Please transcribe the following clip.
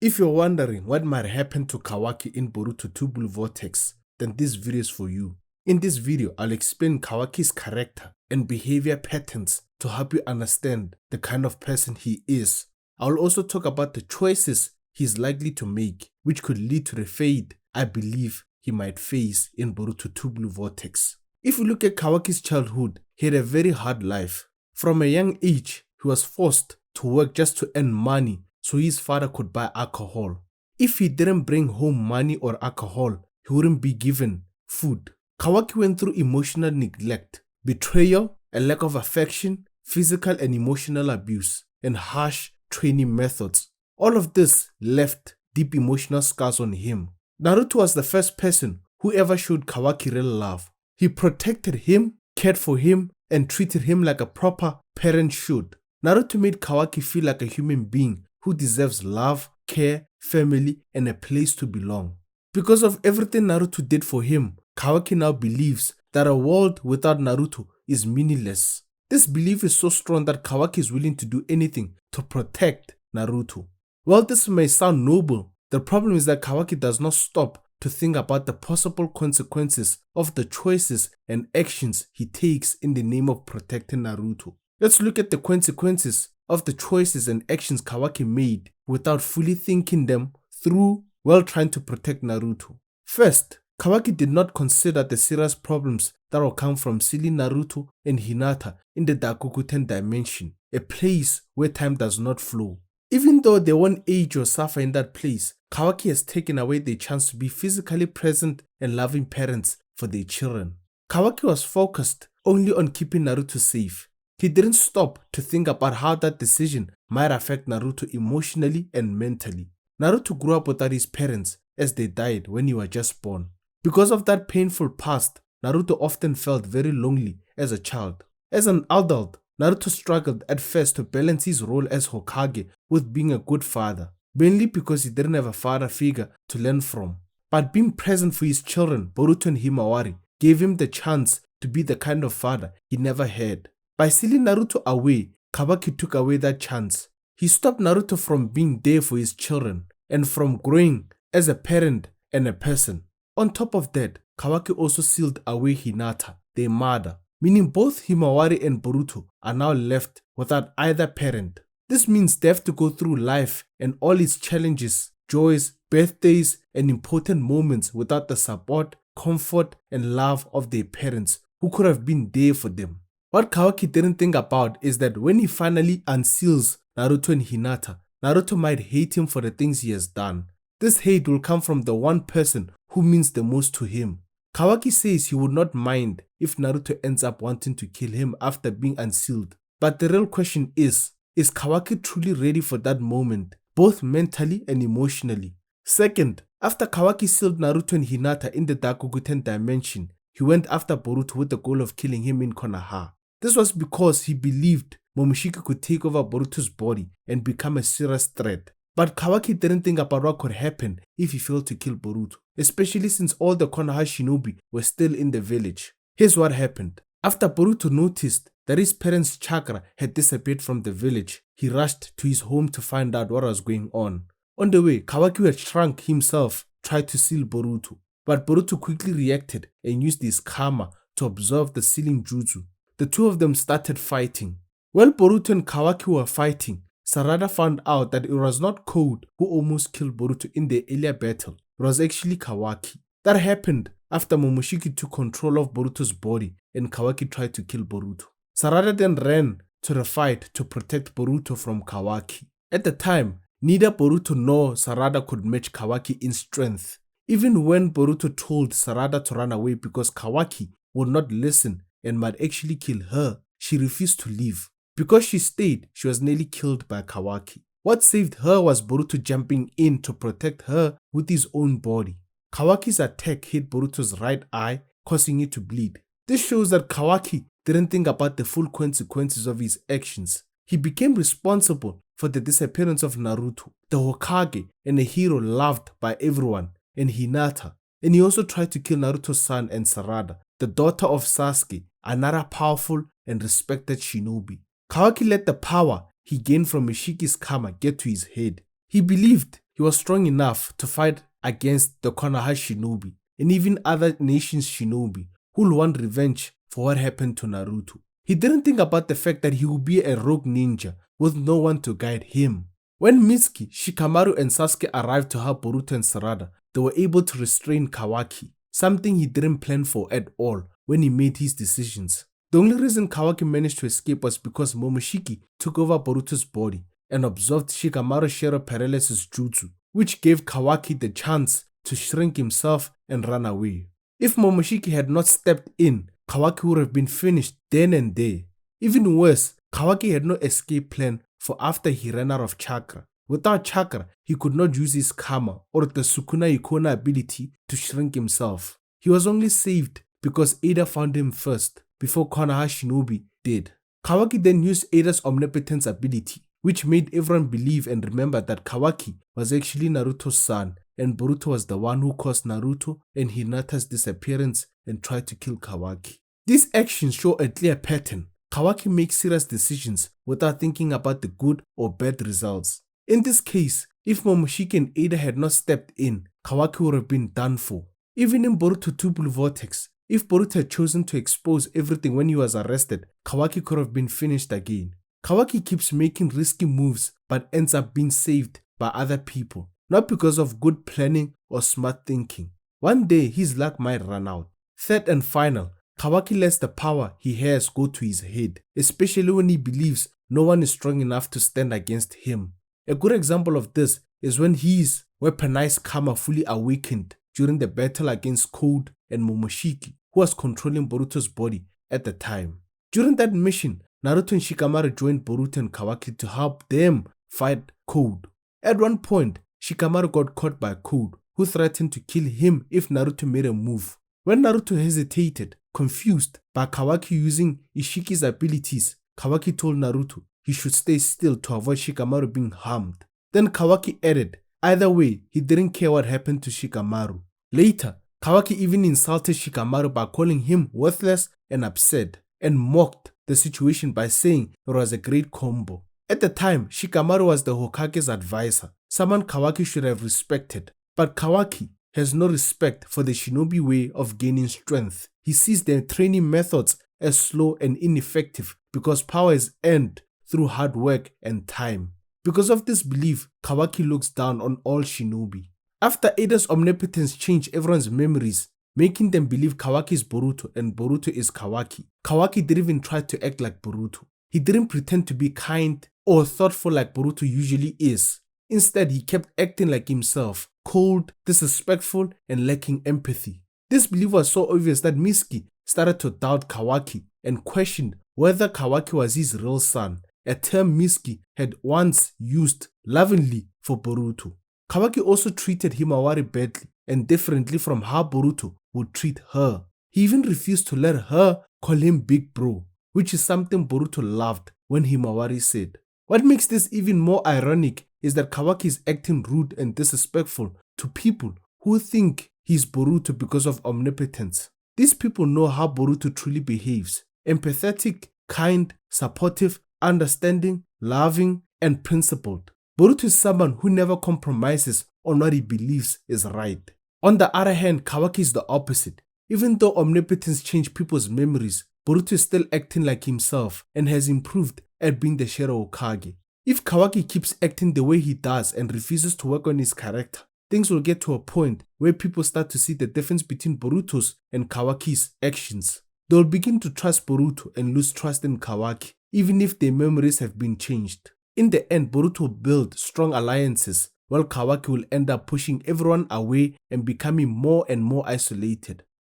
If you're wondering what might happen to Kawaki in Boruto 2 Blue Vortex, then this video is for you. In this video, I'll explain Kawaki's character and behavior patterns to help you understand the kind of person he is. I'll also talk about the choices he's likely to make, which could lead to the fate I believe he might face in Boruto 2 Blue Vortex. If you look at Kawaki's childhood, he had a very hard life. From a young age, he was forced to work just to earn money so his father could buy alcohol. If he didn't bring home money or alcohol, he wouldn't be given food. Kawaki went through emotional neglect, betrayal, a lack of affection, physical and emotional abuse, and harsh training methods. All of this left deep emotional scars on him. Naruto was the first person who ever showed Kawaki real love. He protected him, cared for him, and treated him like a proper parent should. Naruto made Kawaki feel like a human being who deserves love, care, family, and a place to belong. Because of everything Naruto did for him, Kawaki now believes that a world without Naruto is meaningless. This belief is so strong that Kawaki is willing to do anything to protect Naruto. While this may sound noble, the problem is that Kawaki does not stop to think about the possible consequences of the choices and actions he takes in the name of protecting Naruto. Let's look at the consequences of the choices and actions Kawaki made without fully thinking them through while trying to protect Naruto. First, Kawaki did not consider the serious problems that will come from sealing Naruto and Hinata in the Dakuguten dimension, a place where time does not flow. Even though they won't age or suffer in that place, Kawaki has taken away their chance to be physically present and loving parents for their children. Kawaki was focused only on keeping Naruto safe. He didn't stop to think about how that decision might affect Naruto emotionally and mentally. Naruto grew up without his parents as they died when he was just born. Because of that painful past, Naruto often felt very lonely as a child. As an adult, Naruto struggled at first to balance his role as Hokage with being a good father, mainly because he didn't have a father figure to learn from. But being present for his children, Boruto and Himawari, gave him the chance to be the kind of father he never had. By sealing Naruto away, Kawaki took away that chance. He stopped Naruto from being there for his children and from growing as a parent and a person. On top of that, Kawaki also sealed away Hinata, their mother, meaning both Himawari and Boruto are now left without either parent. This means they have to go through life and all its challenges, joys, birthdays, and important moments without the support, comfort, and love of their parents who could have been there for them. What Kawaki didn't think about is that when he finally unseals Naruto and Hinata, Naruto might hate him for the things he has done. This hate will come from the one person who means the most to him. Kawaki says he would not mind if Naruto ends up wanting to kill him after being unsealed. But the real question is Kawaki truly ready for that moment, both mentally and emotionally? Second, after Kawaki sealed Naruto and Hinata in the Dakuguten dimension, he went after Boruto with the goal of killing him in Konoha. This was because he believed Momoshiki could take over Boruto's body and become a serious threat. But Kawaki didn't think about what could happen if he failed to kill Boruto, especially since all the Konoha shinobi were still in the village. Here's what happened. After Boruto noticed that his parents' chakra had disappeared from the village, he rushed to his home to find out what was going on. On the way, Kawaki had shrunk himself, tried to seal Boruto, but Boruto quickly reacted and used his karma to observe the sealing jutsu. The two of them started fighting. While Boruto and Kawaki were fighting, Sarada found out that it was not Code who almost killed Boruto in the earlier battle. It was actually Kawaki. That happened after Momoshiki took control of Boruto's body and Kawaki tried to kill Boruto. Sarada then ran to the fight to protect Boruto from Kawaki. At the time, neither Boruto nor Sarada could match Kawaki in strength. Even when Boruto told Sarada to run away because Kawaki would not listen and might actually kill her, she refused to leave. Because she stayed, she was nearly killed by Kawaki. What saved her was Boruto jumping in to protect her with his own body. Kawaki's attack hit Boruto's right eye, causing it to bleed. This shows that Kawaki didn't think about the full consequences of his actions. He became responsible for the disappearance of Naruto, the Hokage and a hero loved by everyone, and Hinata. And he also tried to kill Naruto's son and Sarada, the daughter of Sasuke, another powerful and respected shinobi. Kawaki let the power he gained from Mishiki's karma get to his head. He believed he was strong enough to fight against the Konoha shinobi and even other nations' shinobi who will want revenge for what happened to Naruto. He didn't think about the fact that he would be a rogue ninja with no one to guide him. When Mitsuki, Shikamaru and Sasuke arrived to help Boruto and Sarada, they were able to restrain Kawaki, something he didn't plan for at all when he made his decisions. The only reason Kawaki managed to escape was because Momoshiki took over Boruto's body and absorbed Shikamaru's Shadow Paralysis Jutsu, which gave Kawaki the chance to shrink himself and run away. If Momoshiki had not stepped in, Kawaki would have been finished then and there. Even worse, Kawaki had no escape plan for after he ran out of chakra. Without chakra, he could not use his karma or the Sukuna Ikona ability to shrink himself. He was only saved because Ada found him first, before Konoha Shinobi did. Kawaki then used Ada's omnipotence ability, which made everyone believe and remember that Kawaki was actually Naruto's son and Boruto was the one who caused Naruto and Hinata's disappearance and tried to kill Kawaki. These actions show a clear pattern. Kawaki makes serious decisions without thinking about the good or bad results. In this case, if Momoshiki and Ada had not stepped in, Kawaki would have been done for. Even in Boruto 2 Blue Vortex, if Boruto had chosen to expose everything when he was arrested, Kawaki could have been finished again. Kawaki keeps making risky moves but ends up being saved by other people, not because of good planning or smart thinking. One day his luck might run out. Third and final, Kawaki lets the power he has go to his head, especially when he believes no one is strong enough to stand against him. A good example of this is when his weaponized karma fully awakened during the battle against Code and Momoshiki, who was controlling Boruto's body at the time. During that mission, Naruto and Shikamaru joined Boruto and Kawaki to help them fight Code. At one point, Shikamaru got caught by Code, who threatened to kill him if Naruto made a move. When Naruto hesitated, confused by Kawaki using Ishiki's abilities, Kawaki told Naruto he should stay still to avoid Shikamaru being harmed. Then Kawaki added, either way, he didn't care what happened to Shikamaru. Later, Kawaki even insulted Shikamaru by calling him worthless and upset, and mocked the situation by saying it was a great combo. At the time, Shikamaru was the Hokage's advisor, someone Kawaki should have respected. But Kawaki has no respect for the shinobi way of gaining strength. He sees their training methods as slow and ineffective because power is earned through hard work and time. Because of this belief, Kawaki looks down on all shinobi. After Ada's omnipotence changed everyone's memories, making them believe Kawaki is Boruto and Boruto is Kawaki, Kawaki didn't even try to act like Boruto. He didn't pretend to be kind or thoughtful like Boruto usually is. Instead, he kept acting like himself, cold, disrespectful, and lacking empathy. This belief was so obvious that Mitsuki started to doubt Kawaki and questioned whether Kawaki was his real son, a term Mitsuki had once used lovingly for Boruto. Kawaki also treated Himawari badly and differently from how Boruto would treat her. He even refused to let her call him Big Bro, which is something Boruto loved when Himawari said. What makes this even more ironic is that Kawaki is acting rude and disrespectful to people who think he's Boruto because of omnipotence. These people know how Boruto truly behaves: empathetic, kind, supportive, understanding, loving, and principled. Boruto is someone who never compromises on what he believes is right. On the other hand, Kawaki is the opposite. Even though omnipotence changed people's memories, Boruto is still acting like himself and has improved at being the Shadow Hokage. If Kawaki keeps acting the way he does and refuses to work on his character, things will get to a point where people start to see the difference between Boruto's and Kawaki's actions. They will begin to trust Boruto and lose trust in Kawaki, even if their memories have been changed. In the end, Boruto will build strong alliances, while Kawaki will end up pushing everyone away and becoming more and more isolated.